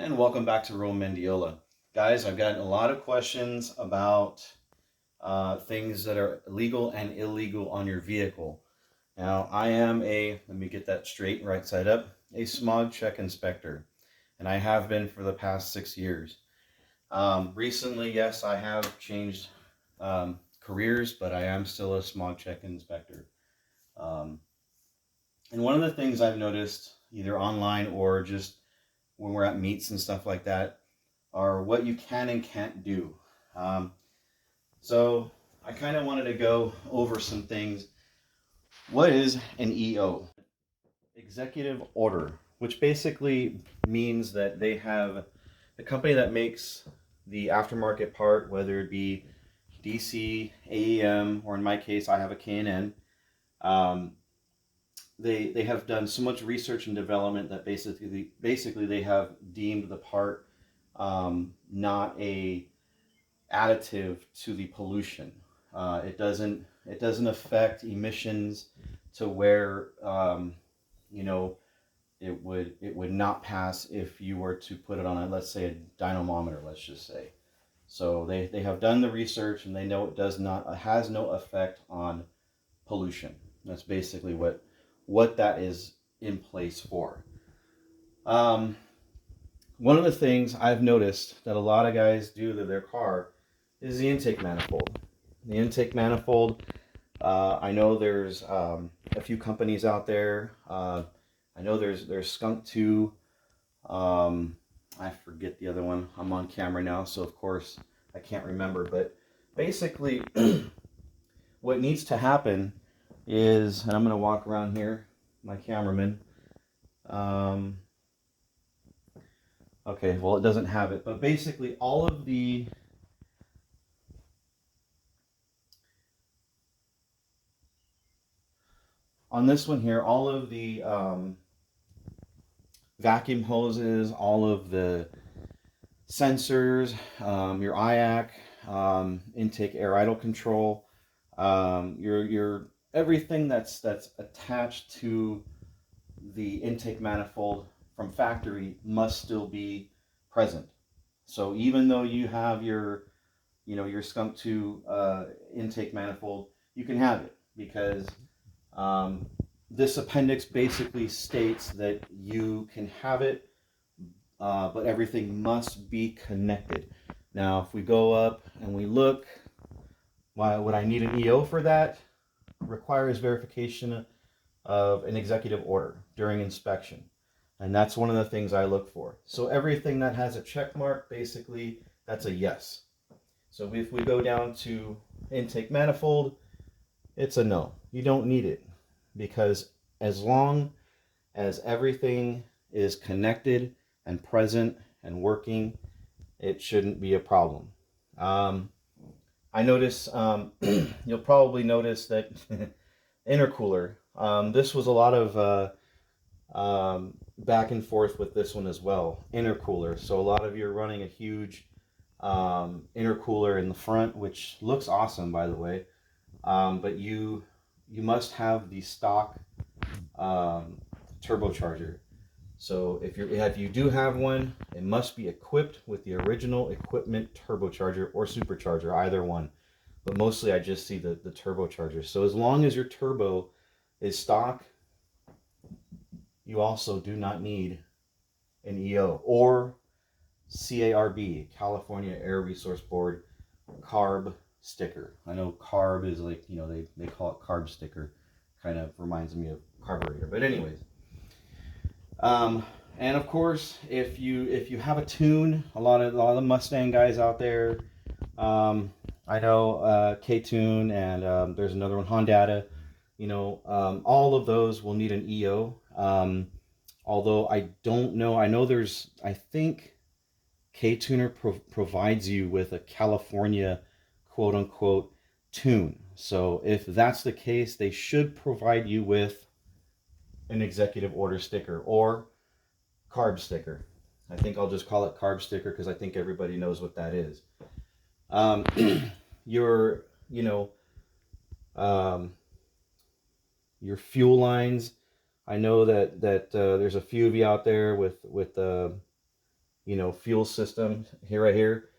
And welcome back to Rome Mendiola. Guys, I've gotten a lot of questions about things that are legal and illegal on your vehicle. Now, I am let me get that straight, right side up, a smog check inspector, and I have been for the past 6 years. Recently, yes, I have changed careers, but I am still a smog check inspector. Um, and one of the things I've noticed, either online or just when we're at meets and stuff like that, are what you can and can't do. Um, so I kind of wanted to go over some things. What is an EO? Executive order, which basically means that they have the company that makes the aftermarket part, whether it be DC, AEM, or in my case, I have a K&N. They have done so much research and development that basically they have deemed the part not a additive to the pollution. It doesn't affect emissions to where you know it would not pass if you were to put it on a, let's say, a dynamometer, let's just say. So they have done the research and they know it has no effect on pollution. That's basically what that is in place for. Um, One of the things I've noticed that a lot of guys do to their car is the intake manifold. The intake manifold, I know there's a few companies out there. I know there's Skunk 2. I forget the other one. I'm on camera now, so of course I can't remember. But basically, what needs to happen is, and I'm going to walk around here, my cameraman. Okay, well, it doesn't have it, but basically all of the on this one here, all of the vacuum hoses, all of the sensors, your IAC, intake air idle control, your everything that's attached to the intake manifold from factory must still be present. So even though you have your Skunk 2 intake manifold, you can have it because um, this appendix basically states that you can have it, but everything must be connected. Now, if we go up and we look, why would I need an EO for that? Requires verification of an executive order during inspection. And that's one of the things I look for. So everything that has a check mark, basically, that's a yes. So if we go down to intake manifold, it's a no. You don't need it because as long as everything is connected and present and working, it shouldn't be a problem. I notice, you'll probably notice that intercooler, this was a lot of back and forth with this one as well. Intercooler. So a lot of you are running a huge intercooler in the front, which looks awesome, by the way. But you must have the stock turbocharger. So if you do have one, it must be equipped with the original equipment turbocharger or supercharger, either one. But mostly I just see the turbocharger. So as long as your turbo is stock, you also do not need an EO or CARB, California Air Resource Board carb sticker. I know carb is like, they call it carb sticker. Kind of reminds me of carburetor. But anyways, and of course, if you have a tune, a lot of the Mustang guys out there, I know K-Tune and there's another one, Hondata. All of those will need an EO. Although I don't know, I think K-Tuner provides you with a California quote unquote tune. So if that's the case, they should provide you with an executive order sticker or carb sticker. I think I'll just call it carb sticker because I think everybody knows what that is. Your your fuel lines. I know that there's a few of you out there with fuel system here, right here.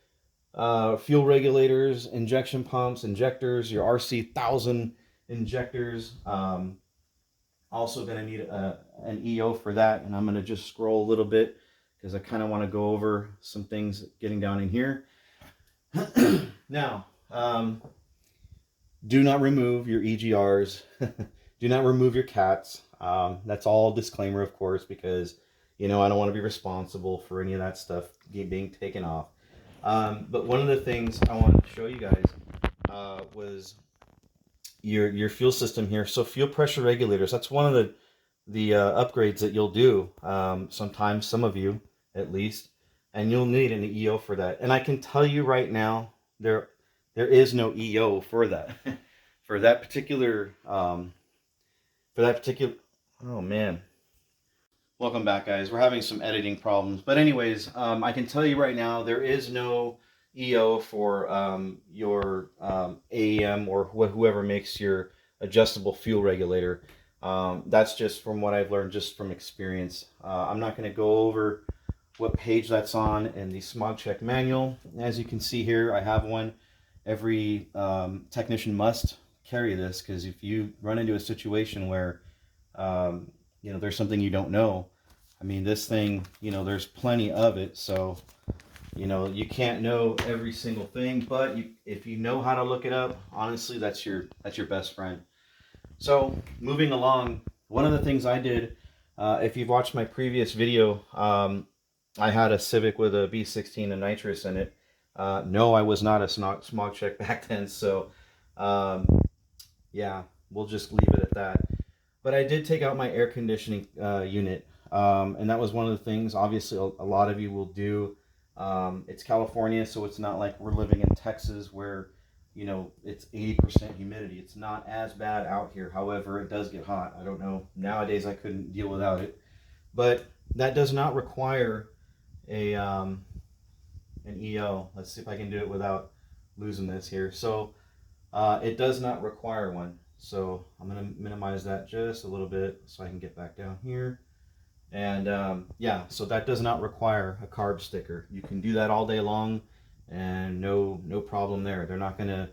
Fuel regulators, injection pumps, injectors, your RC1000 injectors. Also going to need an EO for that, and I'm going to just scroll a little bit because I kind of want to go over some things getting down in here. Now, do not remove your EGRs. Do not remove your cats. That's all disclaimer, of course, because I don't want to be responsible for any of that stuff being taken off. But one of the things I wanted to show you guys was your fuel system here. So fuel pressure regulators. That's one of the upgrades that you'll do sometimes, some of you at least, and you'll need an EO for that. And I can tell you right now, there is no EO for that. For that particular oh man. Welcome back, guys. We're having some editing problems, but anyways, I can tell you right now there is no EO for your AEM or whoever makes your adjustable fuel regulator. That's just from what I've learned, just from experience. I'm not going to go over what page that's on in the Smog Check manual. As you can see here, I have one. Every technician must carry this, because if you run into a situation where there's something you don't know, I mean, this thing, there's plenty of it, so you can't know every single thing, but if you know how to look it up, honestly, that's your best friend. So moving along, one of the things I did, if you've watched my previous video, I had a Civic with a B16 and nitrous in it. No, I was not a smog check back then, so yeah, we'll just leave it at that. But I did take out my air conditioning unit, and that was one of the things, obviously, a lot of you will do. It's California, so it's not like we're living in Texas where, it's 80% humidity. It's not as bad out here. However, it does get hot. I don't know. Nowadays, I couldn't deal without it. But that does not require an EO. Let's see if I can do it without losing this here. So it does not require one. So I'm going to minimize that just a little bit so I can get back down here. And yeah, so that does not require a carb sticker. You can do that all day long, and no problem there. They're not gonna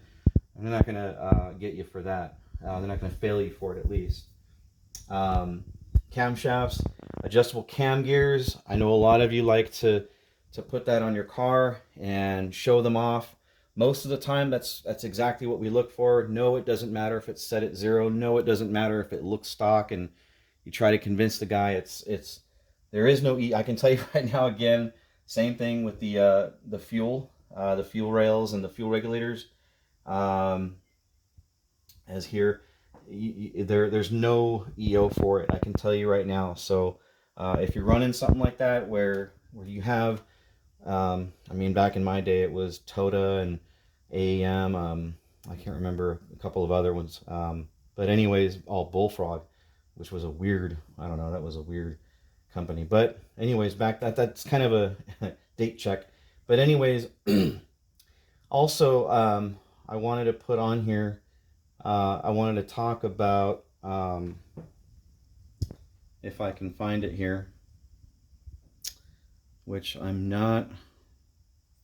get you for that. They're not gonna fail you for it, at least. Camshafts, adjustable cam gears. I know a lot of you like to put that on your car and show them off. Most of the time, that's exactly what we look for. No, it doesn't matter if it's set at 0. No, it doesn't matter if it looks stock and you try to convince the guy there is no I can tell you right now, again, same thing with the fuel rails and the fuel regulators. As here, there's no EO for it. I can tell you right now. So if you're running something like that where you have, I mean, back in my day it was Toda and AEM. I can't remember a couple of other ones. But anyways, all Bullfrog, which was a weird, I don't know, that was a weird company. But anyways, that's kind of a date check. But anyways, also, I wanted to put on here, I wanted to talk about, if I can find it here, which I'm not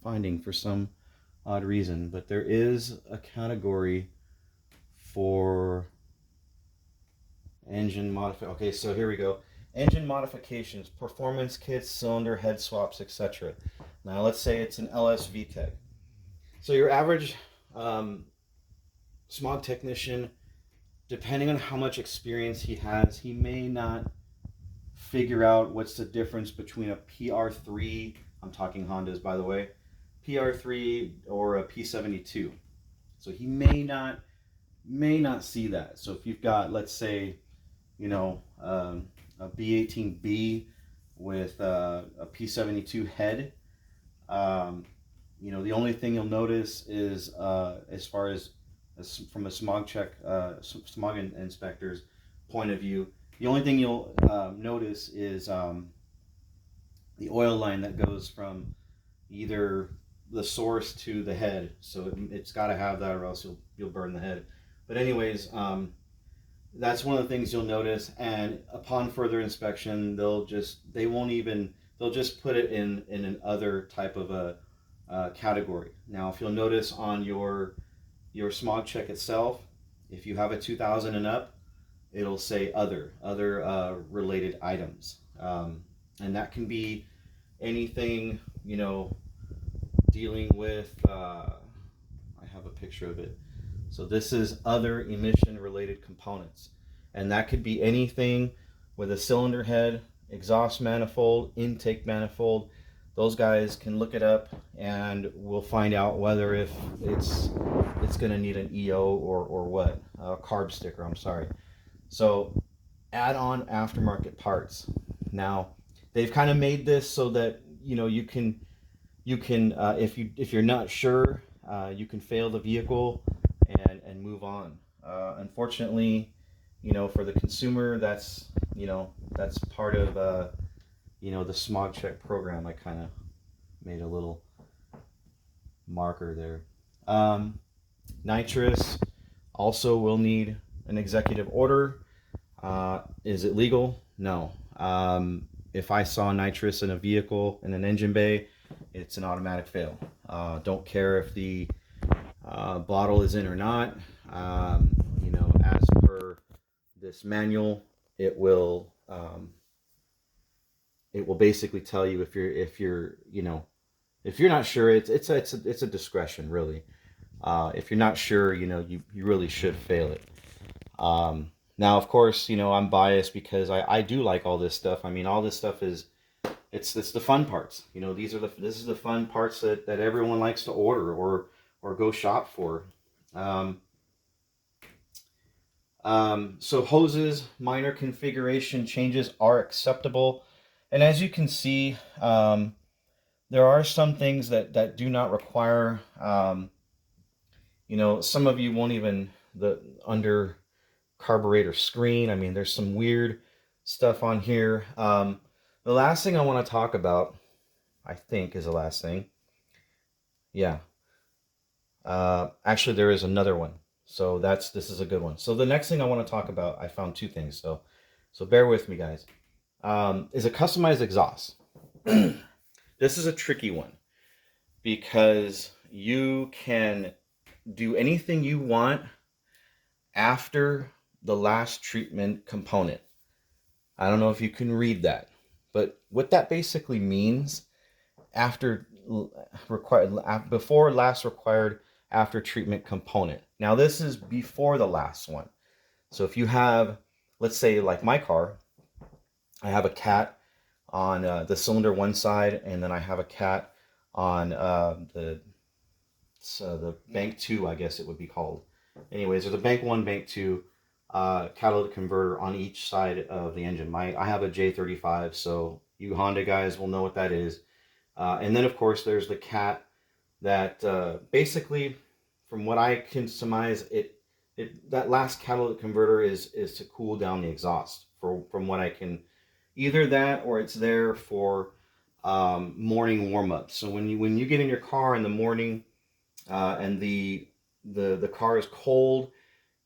finding for some odd reason, but there is a category for engine modification. Okay, so here we go. Engine modifications, performance kits, cylinder head swaps, etc. Now let's say it's an LS VTEC. So your average smog technician, depending on how much experience he has, he may not figure out what's the difference between a PR3, I'm talking Hondas by the way, PR3 or a P72. So he may not see that. So if you've got, let's say, a B18B with a P72 head, the only thing you'll notice is, as far as from a smog check, smog inspector's point of view, the only thing you'll notice is the oil line that goes from either the source to the head. So it's got to have that, or else you'll burn the head. But anyways, that's one of the things you'll notice. And upon further inspection, they won't even they'll just put it in an other type of a category. Now, if you'll notice on your smog check itself, if you have a 2000 and up, it'll say other related items, and that can be anything, you know, dealing with. I have a picture of it. So this is other emission related components, and that could be anything with a cylinder head, exhaust manifold, intake manifold. Those guys can look it up, and we'll find out whether if it's going to need an EO or what, a carb sticker. I'm sorry. So add-on aftermarket parts. Now they've kind of made this so that, you know, you can if you're not sure, you can fail the vehicle and move on. Unfortunately, you know, for the consumer, that's, you know, that's part of you know, the smog check program. I kind of made a little marker there. Nitrous also will need an executive order. Is it legal? No. If I saw nitrous in a vehicle, in an engine bay, it's an automatic fail. Don't care if the bottle is in or not. You know, as per this manual, it will basically tell you if you're you know, if you're not sure. It's a discretion, really. If you're not sure, you know, you really should fail it. Now, of course, you know, I'm biased because I do like all this stuff. I mean, all this stuff is, it's the fun parts. You know, this is the fun parts that everyone likes to order or go shop for. So hoses, minor configuration changes are acceptable. And as you can see, there are some things that do not require, you know, some of you won't even, under carburetor screen. I mean, there's some weird stuff on here. The last thing I want to talk about, I think, is the last thing. Yeah. Actually, there is another one. So this is a good one. So the next thing I want to talk about, I found two things. So bear with me, guys. Is a customized exhaust. This is a tricky one because you can do anything you want after the last treatment component. I don't know if you can read that, but what that basically means, before last required after treatment component. Now this is before the last one. So if you have, let's say like my car, I have a cat on the cylinder one side, and then I have a cat on the bank 2, I guess it would be called. Anyways, there's a bank 1, bank 2 catalytic converter on each side of the engine. I have a J35, so you Honda guys will know what that is. And then of course there's the cat that basically, from what I can surmise, that last catalytic converter is to cool down the exhaust. From what I can, either that or it's there for morning warm-up. So when you get in your car in the morning and the car is cold,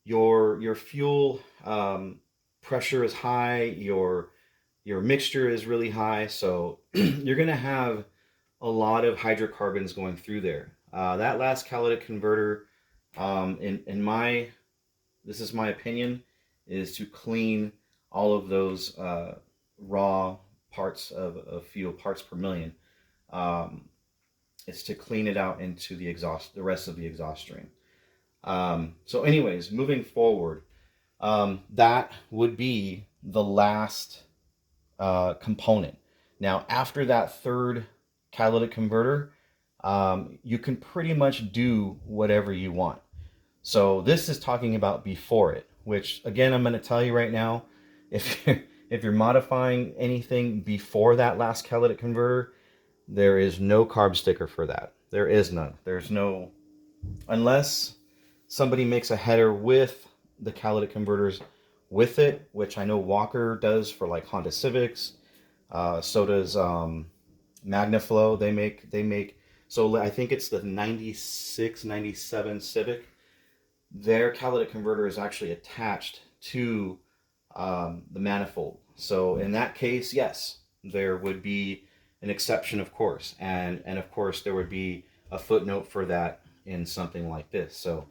your fuel pressure is high, your mixture is really high, so you're gonna have a lot of hydrocarbons going through there. That last catalytic converter, this is my opinion, is to clean all of those raw parts of fuel, parts per million. It's to clean it out into the rest of the exhaust stream. So anyways, moving forward, that would be the last component. Now, after that third catalytic converter, you can pretty much do whatever you want. So this is talking about before it, which again, I'm going to tell you right now, if you're modifying anything before that last catalytic converter, there is no carb sticker for that. There is none. There's no, unless somebody makes a header with the catalytic converters with it, which I know Walker does for like Honda Civics. So does Magnaflow. They make. So I think it's the 96, 97 Civic. Their catalytic converter is actually attached to the manifold. So in that case, yes, there would be an exception, of course, and of course there would be a footnote for that in something like this. So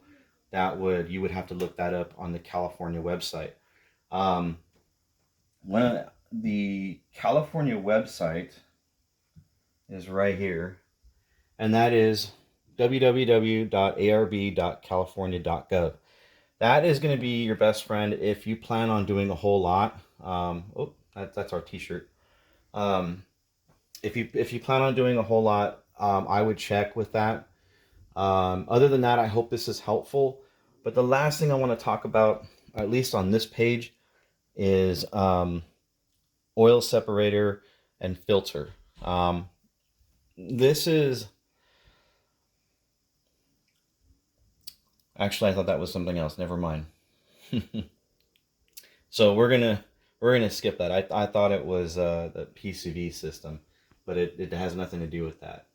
you would have to look that up on the California website. One of the California website is right here, and that is www.arb.california.gov. That is going to be your best friend if you plan on doing a whole lot. That's our T-shirt. If you plan on doing a whole lot, I would check with that. Other than that, I hope this is helpful. But the last thing I want to talk about, at least on this page, is oil separator and filter. This is actually, I thought that was something else. Never mind. So we're gonna skip that. I thought it was the PCV system, but it has nothing to do with that,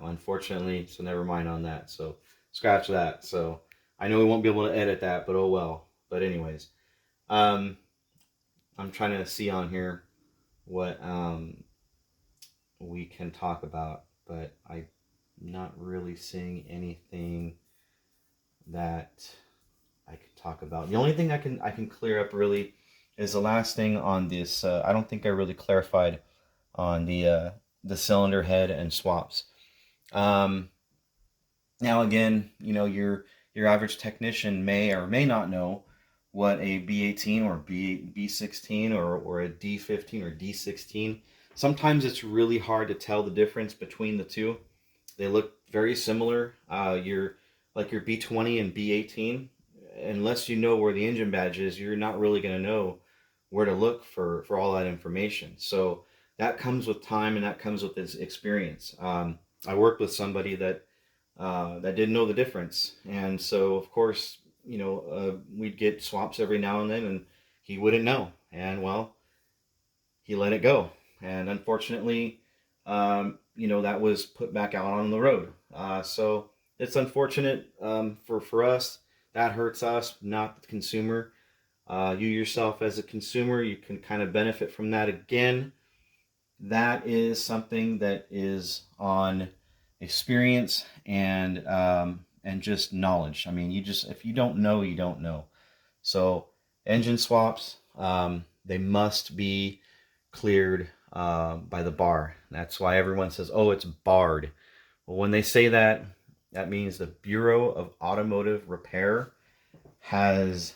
unfortunately. So never mind on that. So scratch that. So I know we won't be able to edit that, but oh well. But anyways, I'm trying to see on here what we can talk about, but I'm not really seeing anything that I could talk about. The only thing I can clear up really is the last thing on this. I don't think I really clarified on the cylinder head and swaps. Now again, you know, your average technician may or may not know what a B18 or B16 or a D15 or D16. Sometimes it's really hard to tell the difference between the two. They look very similar. Your B20 and B18, unless you know where the engine badge is, you're not really going to know where to look for all that information. So that comes with time, and that comes with this experience. I worked with somebody that didn't know the difference, and so of course, you know, we'd get swaps every now and then, and he wouldn't know, and well, he let it go, and unfortunately, you know, that was put back out on the road. So it's unfortunate for us. That hurts us, not the consumer. You yourself as a consumer, you can kind of benefit from that. Again, that is something that is on experience and just knowledge. I mean, if you don't know, you don't know. So engine swaps, they must be cleared by the bar. That's why everyone says, oh, it's barred. Well, when they say that, that means the Bureau of Automotive Repair has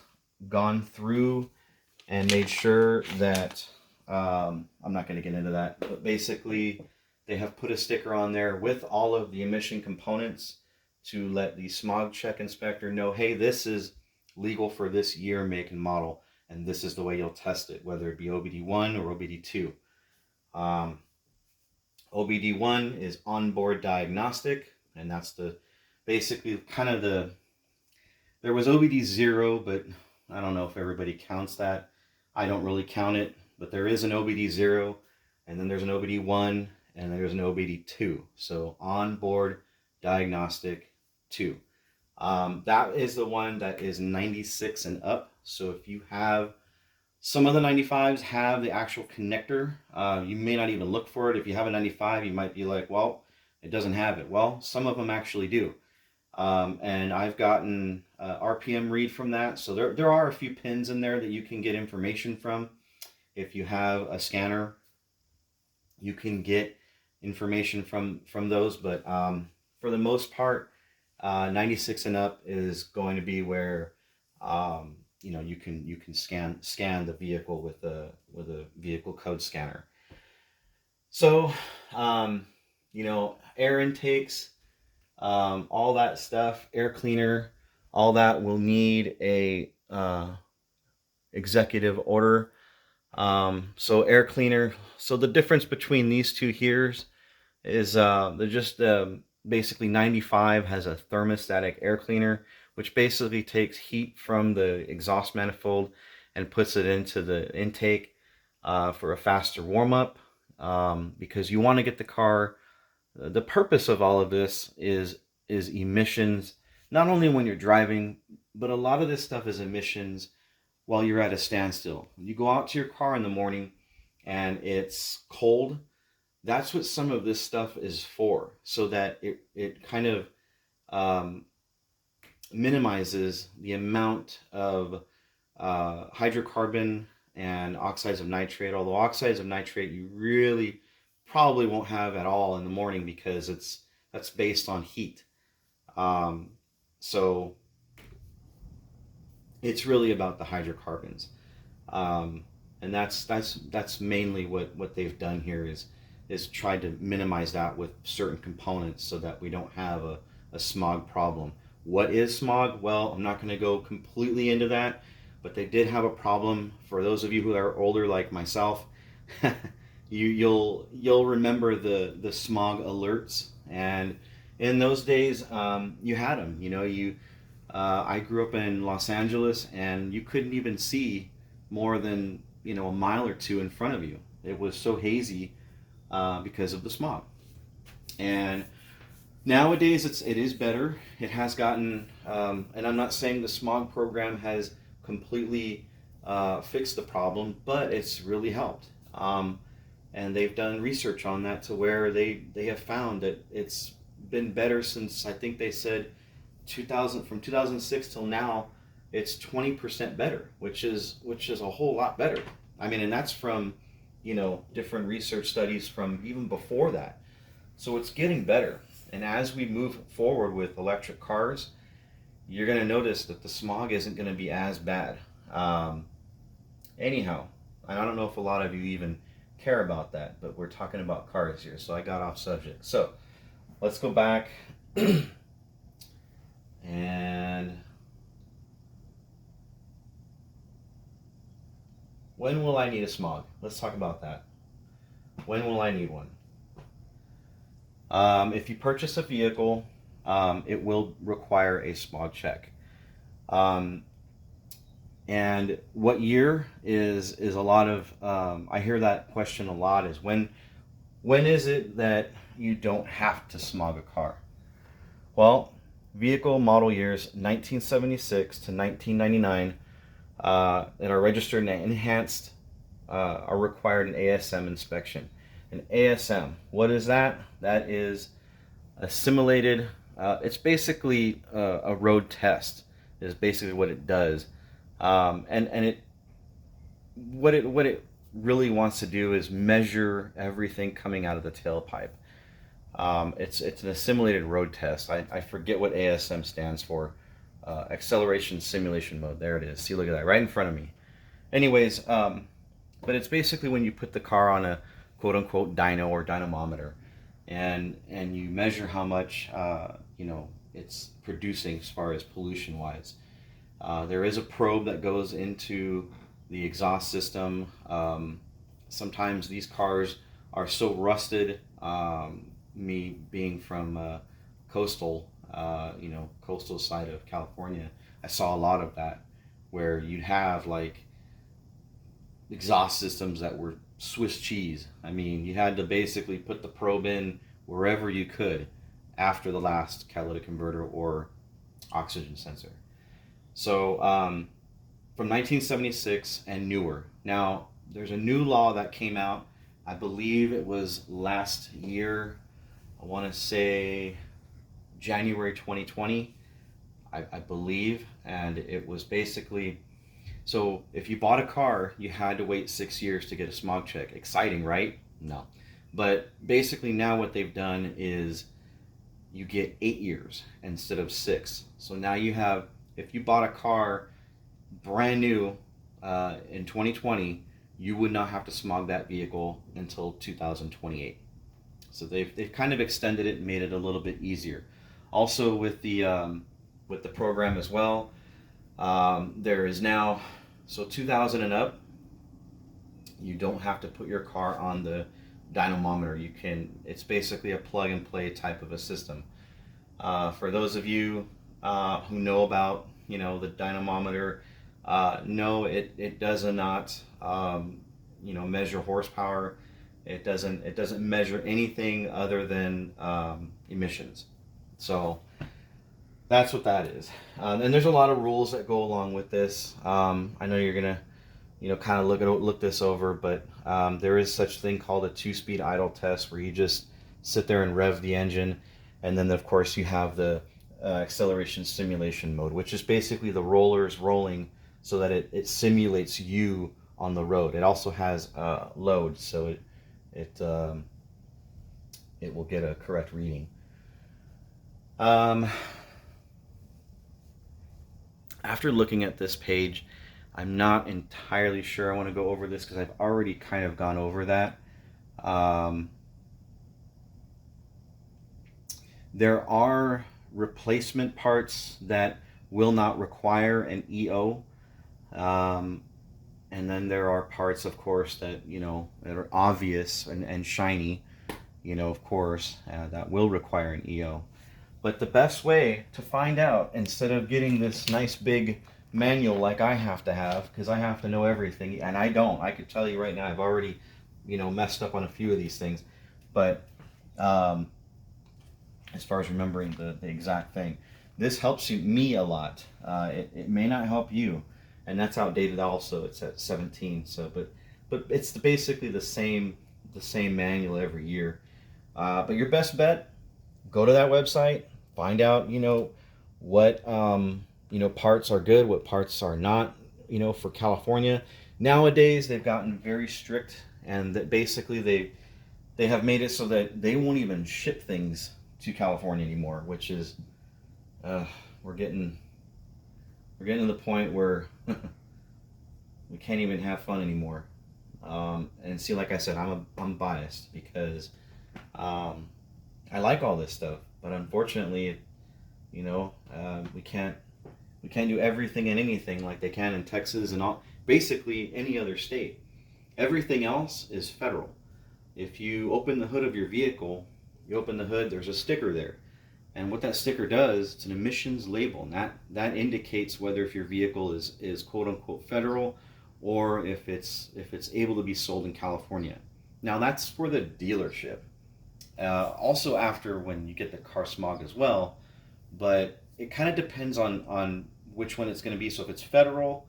gone through and made sure that, I'm not going to get into that, but basically they have put a sticker on there with all of the emission components to let the smog check inspector know, hey, this is legal for this year, make, and model, and this is the way you'll test it, whether it be OBD1 or OBD2. OBD1 is onboard diagnostic, and that's basically kind of there was OBD0, but I don't know if everybody counts that. I don't really count it, but there is an OBD0, and then there's an OBD1, and there's an OBD2. So onboard diagnostic 2. That is the one that is 96 and up. So if you have, some of the 95s have the actual connector. You may not even look for it. If you have a 95, you might be like, well, it doesn't have it. Well, some of them actually do. And I've gotten RPM read from that. So there are a few pins in there that you can get information from. If you have a scanner, you can get information from those. But for the most part, 96 and up is going to be where you know, you can scan the vehicle with a vehicle code scanner. So you know, air intakes, all that stuff, air cleaner, all that will need a executive order. So air cleaner. So the difference between these two here is they're just basically 95 has a thermostatic air cleaner, which basically takes heat from the exhaust manifold and puts it into the intake for a faster warm up, because you want to get the car. The purpose of all of this is emissions, not only when you're driving, but a lot of this stuff is emissions while you're at a standstill. You go out to your car in the morning and it's cold. That's what some of this stuff is for, so that it kind of um, minimizes the amount of hydrocarbon and oxides of nitrate. Although oxides of nitrate you really probably won't have at all in the morning, because that's based on heat. Um, so it's really about the hydrocarbons, um, and that's mainly what they've done here is tried to minimize that with certain components, so that we don't have a smog problem. What is smog? Well, I'm not going to go completely into that, but they did have a problem. For those of you who are older like myself, you'll remember the smog alerts, and in those days, you had them. I grew up in Los Angeles, and you couldn't even see more than a mile or two in front of you. It was so hazy because of the smog. And nowadays, it is better. It has gotten, and I'm not saying the smog program has completely fixed the problem, but it's really helped. And they've done research on that, to where they have found that it's been better since, I think they said, 2000, from 2006 till now. It's 20% better, which is a whole lot better. I mean, and that's from different research studies from even before that. So it's getting better. And as we move forward with electric cars, you're going to notice that the smog isn't going to be as bad. Anyhow, I don't know if a lot of you even care about that, but we're talking about cars here, so I got off subject. So let's go back. And when will I need a smog? Let's talk about that. When will I need one? If you purchase a vehicle, it will require a smog check. And what year is a lot of, I hear that question a lot, is when is it that you don't have to smog a car? Well, vehicle model years 1976 to 1999 that are registered and enhanced are required an ASM inspection. An ASM, what is that? That is a simulated, it's basically a road test, is basically what it does. And what it really wants to do is measure everything coming out of the tailpipe. It's an assimilated road test. I forget what ASM stands for. Acceleration simulation mode. There it is. See, look at that right in front of me. Anyways, but it's basically when you put the car on a quote unquote dyno or dynamometer, and you measure how much it's producing as far as pollution wise. There is a probe that goes into the exhaust system. Sometimes these cars are so rusted. Me being from coastal side of California, I saw a lot of that, where you'd have like exhaust systems that were Swiss cheese. I mean, you had to basically put the probe in wherever you could after the last catalytic converter or oxygen sensor. So from 1976 and newer. Now, there's a new law that came out, I believe it was last year, I want to say January 2020, I believe, and it was basically, so if you bought a car, you had to wait 6 years to get a smog check. Exciting, right? No. But basically now what they've done is you get 8 years instead of 6. So now you have, if you bought a car brand new in 2020, you would not have to smog that vehicle until 2028. So they've kind of extended it and made it a little bit easier. Also with the program as well, there is now, so 2000 and up, you don't have to put your car on the dynamometer. You can, it's basically a plug and play type of a system. For those of you who know about the dynamometer, no, it does not measure horsepower. It doesn't measure anything other than emissions. So that's what that is. And there's a lot of rules that go along with this. I know you're gonna kind of look this over. But there is such thing called a 2-speed idle test, where you just sit there and rev the engine, and then of course you have the acceleration simulation mode, which is basically the rollers rolling so that it simulates you on the road. It also has load, so it will get a correct reading. After looking at this page, I'm not entirely sure I want to go over this because I've already kind of gone over that. There are replacement parts that will not require an EO. And then there are parts, of course, that, that are obvious and shiny, of course, that will require an EO. But the best way to find out, instead of getting this nice big manual like I have to have, because I have to know everything, and I don't. I could tell you right now, I've already, messed up on a few of these things. But as far as remembering the exact thing, this helps me a lot. It may not help you, and that's outdated also. It's at 17. So, but it's basically the same manual every year. But your best bet, go to that website, find out what parts are good, what parts are not. For California nowadays, they've gotten very strict, and that basically they have made it so that they won't even ship things to California anymore, which is we're getting to the point where we can't even have fun anymore. And see, like I said, I'm biased because I like all this stuff, but unfortunately, we can't do everything and anything like they can in Texas and basically any other state. Everything else is federal. If you open the hood of your vehicle, there's a sticker there. And what that sticker does, it's an emissions label, and that indicates whether if your vehicle is quote unquote federal, or if it's able to be sold in California. Now that's for the dealership. Also after when you get the car smog as well, but it kind of depends on which one it's going to be. So if it's federal,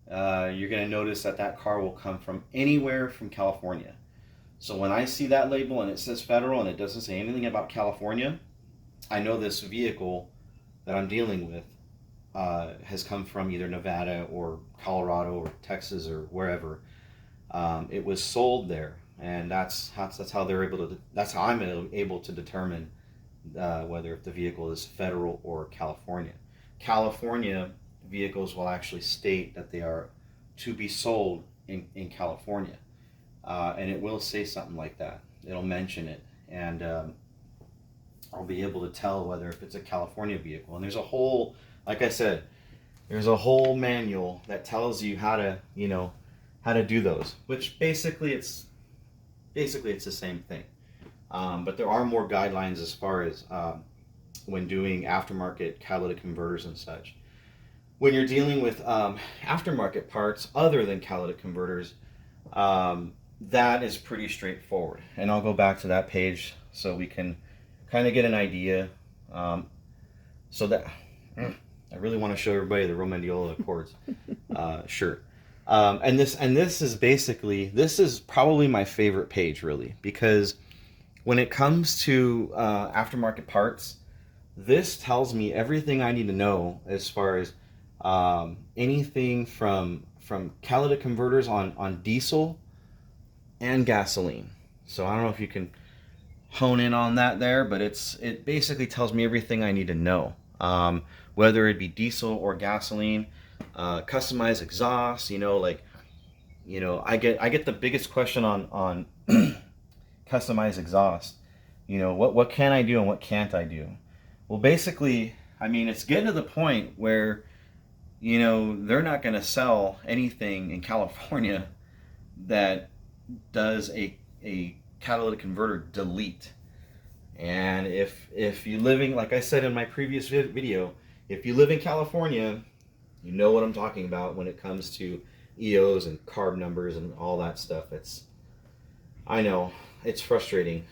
you're going to notice that car will come from anywhere from California. So when I see that label and it says federal and it doesn't say anything about California, I know this vehicle that I'm dealing with has come from either Nevada or Colorado or Texas or wherever. It was sold there, and that's how they're able to. That's how I'm able to determine whether if the vehicle is federal or California. California vehicles will actually state that they are to be sold in California. And it will say something like that. It'll mention it, and I'll be able to tell whether if it's a California vehicle. And there's a whole, like I said, there's a whole manual that tells you how to do those. Which basically it's the same thing, but there are more guidelines as far as when doing aftermarket catalytic converters and such. When you're dealing with aftermarket parts other than catalytic converters, that is pretty straightforward, and I'll go back to that page so we can kind of get an idea. So that I really want to show everybody the Romandiola Accords shirt, and this is probably my favorite page, really, because when it comes to aftermarket parts, this tells me everything I need to know as far as anything from catalytic converters on diesel and gasoline. So I don't know if you can hone in on that there, but it basically tells me everything I need to know, whether it be diesel or gasoline. Customized exhaust, I get the biggest question on customized exhaust. What can I do and what can't I do? Well, basically, I mean, it's getting to the point where they're not going to sell anything in California that does a catalytic converter delete. And if you living, like I said in my previous video, if you live in California, you know what I'm talking about when it comes to EOs and carb numbers and all that stuff. I know it's frustrating,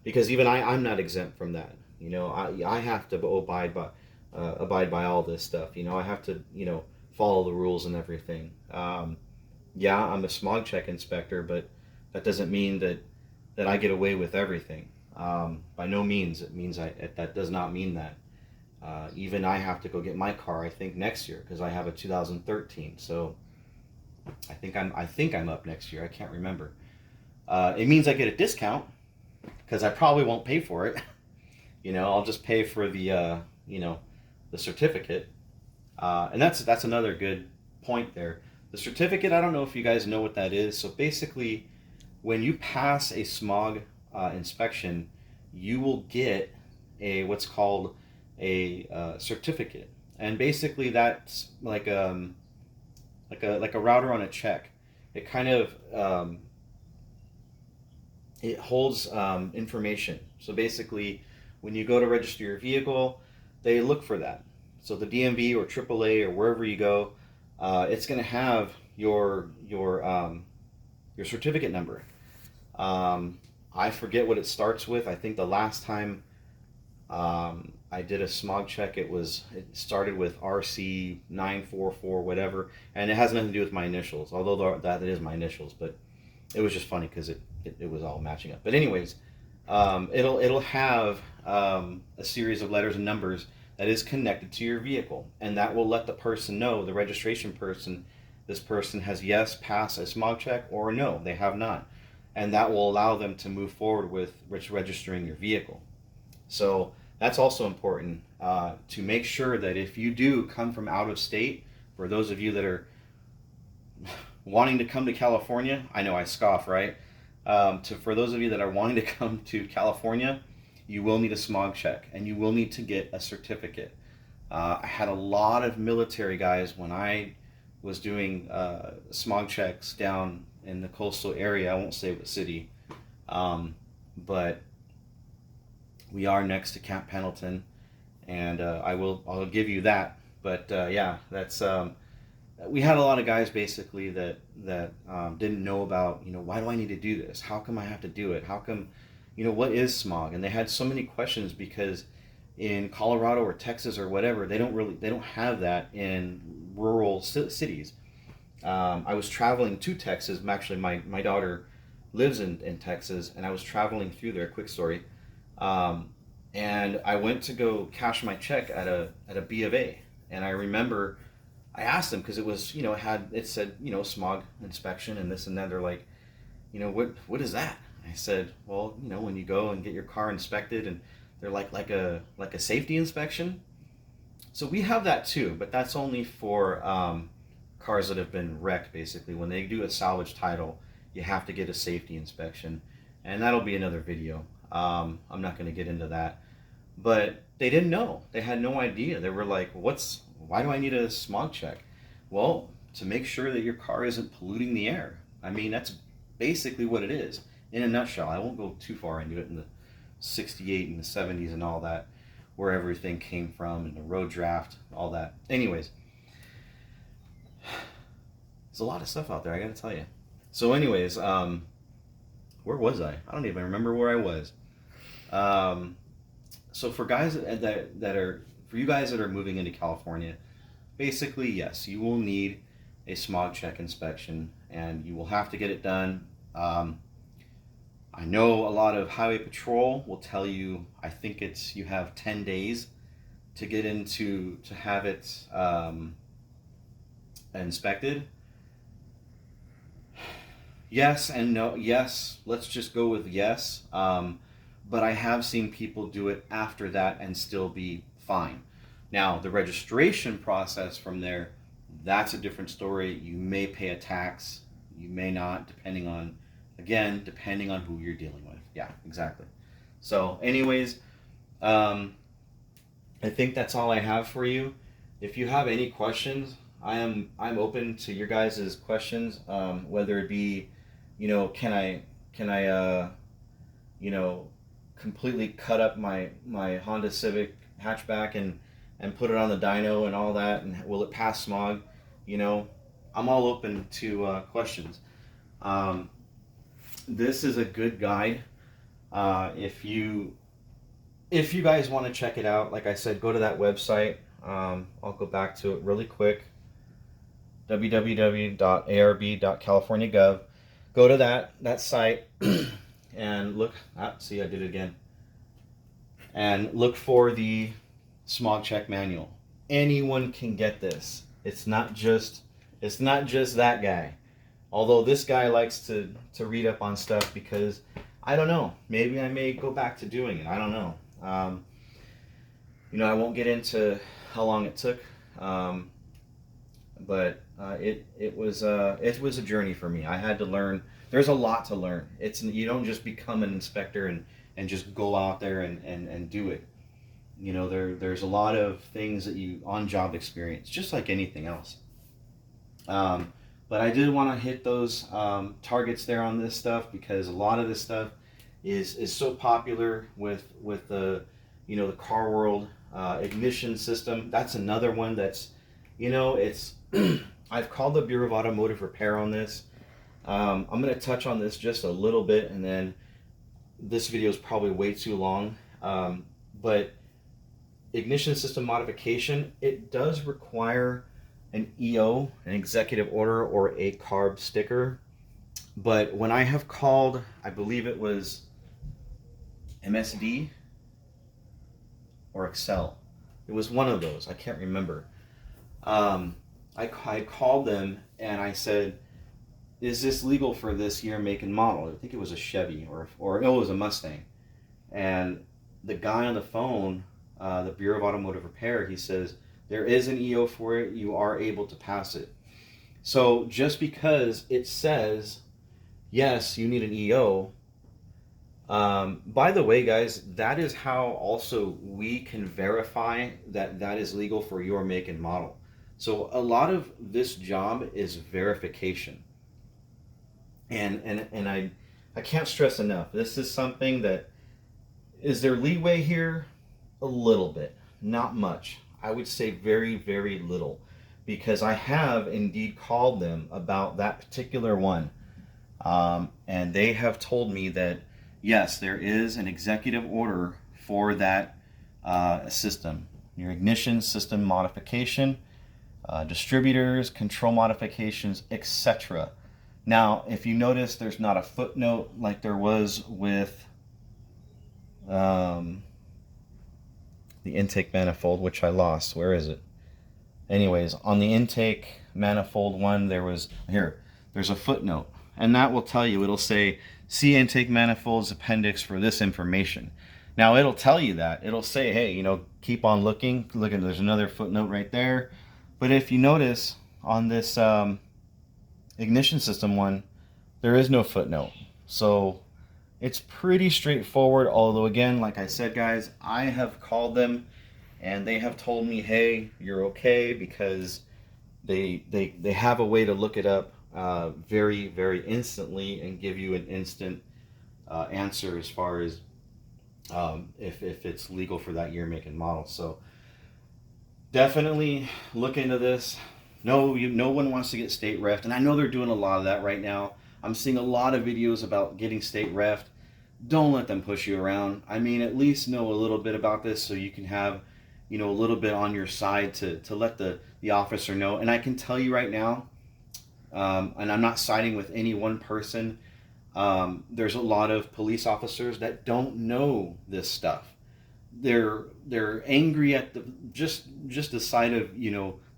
because even I'm not exempt from that. I have to abide by all this stuff. I have to follow the rules and everything. Yeah, I'm a smog check inspector, but that doesn't mean that I get away with everything. By no means. That does not mean that. Even I have to go get my car, I think, next year, because I have a 2013. So I think I'm up next year. I can't remember. It means I get a discount because I probably won't pay for it. I'll just pay for the the certificate. And that's another good point there. The certificate, I don't know if you guys know what that is. So basically, when you pass a smog inspection, you will get what's called a certificate, and basically that's like a router on a check. It kind of it holds information. So basically, when you go to register your vehicle, they look for that. So the DMV or AAA or wherever you go, it's going to have your certificate number. I forget what it starts with. I think the last time I did a smog check, it started with RC 944 whatever, and it has nothing to do with my initials. Although that is my initials, but it was just funny because it was all matching up. But anyways, it'll have a series of letters and numbers that is connected to your vehicle, and that will let the person know, the registration person, this person has yes passed a smog check, or no, they have not, and that will allow them to move forward with registering your vehicle. So that's also important to make sure that if you do come from out of state, for those of you that are wanting to come to California, I know I scoff, right? For those of you that are wanting to come to California, you will need a smog check, and you will need to get a certificate. I had a lot of military guys when I was doing smog checks down in the coastal area. I won't say what city, but we are next to Camp Pendleton, and I'll give you that. But yeah, that's we had a lot of guys basically that didn't know about, why do I need to do this? How come I have to do it? How come, what is smog? And they had so many questions because in Colorado or Texas or whatever, they don't have that in rural cities. I was traveling to Texas. Actually, my daughter lives in Texas, and I was traveling through there. Quick story. And I went to go cash my check at a B of A, and I remember I asked them because it was, it said, smog inspection and this and that. They're like, what is that? I said, well, when you go and get your car inspected, and they're like a safety inspection. So we have that too, but that's only for cars that have been wrecked. Basically, when they do a salvage title, you have to get a safety inspection, and that'll be another video. I'm not going to get into that, but they didn't know. They had no idea. They were like, why do I need a smog check? Well, to make sure that your car isn't polluting the air. I mean, that's basically what it is in a nutshell. I won't go too far into it in the 68 and the 70s and all that, where everything came from, and the road draft, all that. Anyways, there's a lot of stuff out there, I gotta tell you. So anyways, where was I? I don't even remember where I was. So for guys for you guys that are moving into California, basically, yes, you will need a smog check inspection, and you will have to get it done. I know a lot of highway patrol will tell you, I think you have 10 days to get to have it inspected. Yes and no. Yes, let's just go with yes. But I have seen people do it after that and still be fine. Now, the registration process from there, that's a different story. You may pay a tax, you may not, depending on who you're dealing with. Yeah, exactly. So anyways, I think that's all I have for you. If you have any questions, I'm open to your guys' questions, whether it be, can I completely cut up my Honda Civic hatchback and put it on the dyno and all that, and will it pass smog? I'm all open to questions. This is a good guide. If you guys want to check it out, like I said, go to that website. I'll go back to it really quick. www.arb.california.gov. Go to that site and look. See, I did it again. And look for the smog check manual. Anyone can get this. It's not just that guy. Although this guy likes to read up on stuff because I don't know. Maybe I may go back to doing it. I don't know. I won't get into how long it took, but it was a journey for me. I had to learn. There's a lot to learn. You don't just become an inspector and just go out there and do it. There's a lot of things that you on-job experience, just like anything else. But I did want to hit those targets there on this stuff because a lot of this stuff is so popular with the the car world. Ignition system, that's another one that's it's I've called the Bureau of Automotive Repair on this. I'm going to touch on this just a little bit, and then this video is probably way too long. But ignition system modification, it does require an EO, an executive order, or a CARB sticker. But when I have called, I believe it was MSD or Excel. It was one of those. I can't remember. I called them and I said, is this legal for this year, make, and model? I think it was a Chevy or no, it was a Mustang. And the guy on the phone, the Bureau of Automotive Repair, he says, there is an EO for it. You are able to pass it. So just because it says, yes, you need an EO, by the way, guys, that is how also we can verify that is legal for your make and model. So a lot of this job is verification. And I can't stress enough, this is something that, is there leeway here? A little bit, not much. I would say very, very little, because I have indeed called them about that particular one. And they have told me that, yes, there is an executive order for that system. Your ignition system modification, distributors, control modifications, etc. Now, if you notice, there's not a footnote like there was with the intake manifold, which I lost. Where is it? Anyways, on the intake manifold one, there's a footnote, and that will tell you, it'll say, see intake manifolds appendix for this information. Now, it'll tell you that. It'll say, hey, keep on looking. Look, there's another footnote right there. But if you notice, on this ignition system one, there is no footnote. So it's pretty straightforward, although again, like I said, guys, I have called them and they have told me, hey, you're okay, because they have a way to look it up very, very instantly and give you an instant answer as far as if it's legal for that year, make, and model. So definitely look into this. No one wants to get state reffed, and I know they're doing a lot of that right now. I'm seeing a lot of videos about getting state reffed. Don't let them push you around. I mean, at least know a little bit about this so you can have, a little bit on your side to let the officer know. And I can tell you right now, and I'm not siding with any one person, there's a lot of police officers that don't know this stuff. They're angry at just the sight of,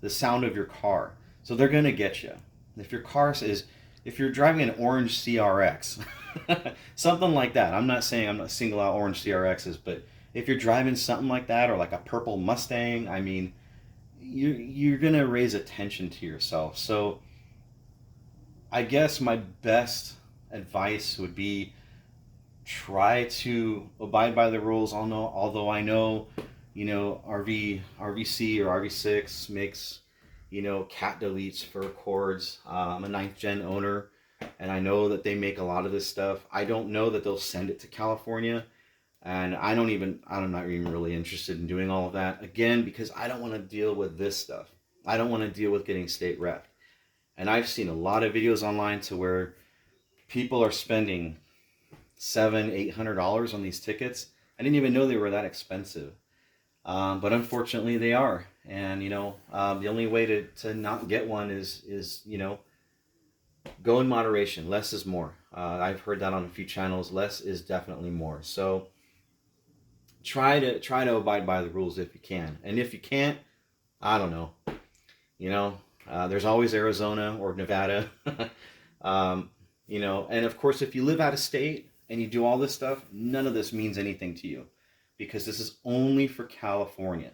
the sound of your car. So they're gonna get you. If your car if you're driving an orange CRX, something like that. I'm not saying I'm not single out orange CRXs, but if you're driving something like that, or like a purple Mustang, I mean, you're gonna raise attention to yourself. So I guess my best advice would be, try to abide by the rules. Although I know, RVC or RV6 makes, cat deletes for Accords. I'm a 9th gen owner, and I know that they make a lot of this stuff. I don't know that they'll send it to California, and I'm not even really interested in doing all of that, again, because I don't want to deal with this stuff. I don't want to deal with getting state reffed. And I've seen a lot of videos online to where people are spending $700-800 on these tickets. I didn't even know they were that expensive. But unfortunately they are. And, the only way to not get one is, go in moderation. Less is more. I've heard that on a few channels. Less is definitely more. So try to abide by the rules if you can. And if you can't, I don't know. There's always Arizona or Nevada. And of course, if you live out of state and you do all this stuff, none of this means anything to you, because this is only for California.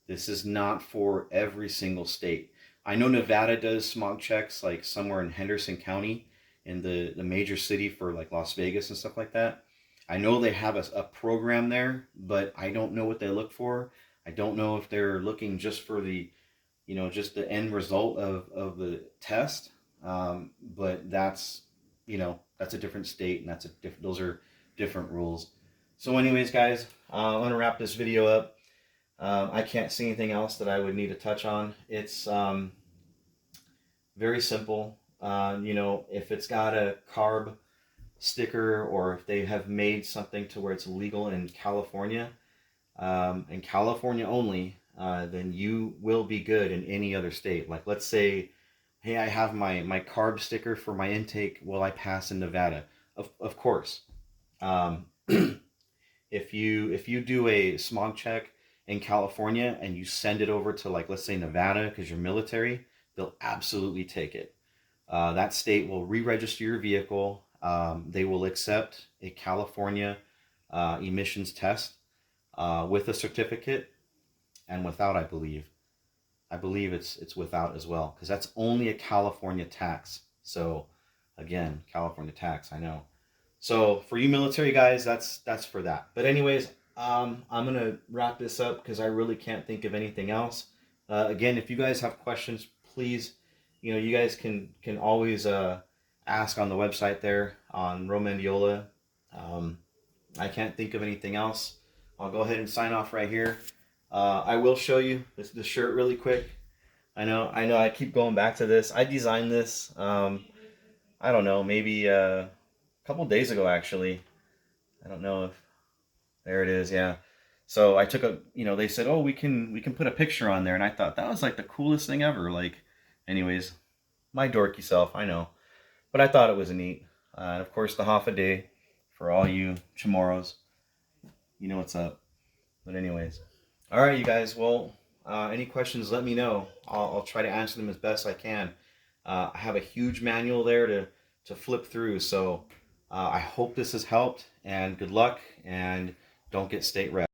This is not for every single state. I know Nevada does smog checks, like somewhere in Henderson County, in the major city for like Las Vegas and stuff like that. I know they have a program there, but I don't know what they look for. I don't know if they're looking just for just the end result of the test. But that's a different state, and those are different rules. So anyways, guys, I'm going to wrap this video up. I can't see anything else that I would need to touch on. It's very simple. If it's got a carb sticker, or if they have made something to where it's legal in California, and California only, then you will be good in any other state. Like, let's say, hey, I have my carb sticker for my intake. Will I pass in Nevada? Of course. If you do a smog check in California and you send it over to, like, let's say Nevada, because you're military, they'll absolutely take it. That state will re-register your vehicle. They will accept a California emissions test with a certificate, and without, I believe. I believe it's without as well, because that's only a California tax. So again, California tax, I know. So for you military guys, that's for that. But anyways, I'm gonna wrap this up because I really can't think of anything else. Again, if you guys have questions, please, you guys can always ask on the website there on Romandiola. I can't think of anything else. I'll go ahead and sign off right here. I will show you the shirt really quick. I know I keep going back to this. I designed this, I don't know, maybe a couple days ago, actually. I don't know if, there it is, yeah. So I took they said, oh, we can put a picture on there. And I thought that was like the coolest thing ever. Like, anyways, my dorky self, I know. But I thought it was neat. And of course, the half a day for all you Chamorros. You know what's up. But anyways. All right, you guys. Well, any questions, let me know. I'll try to answer them as best I can. I have a huge manual there to flip through. So I hope this has helped. And good luck. And don't get state rep.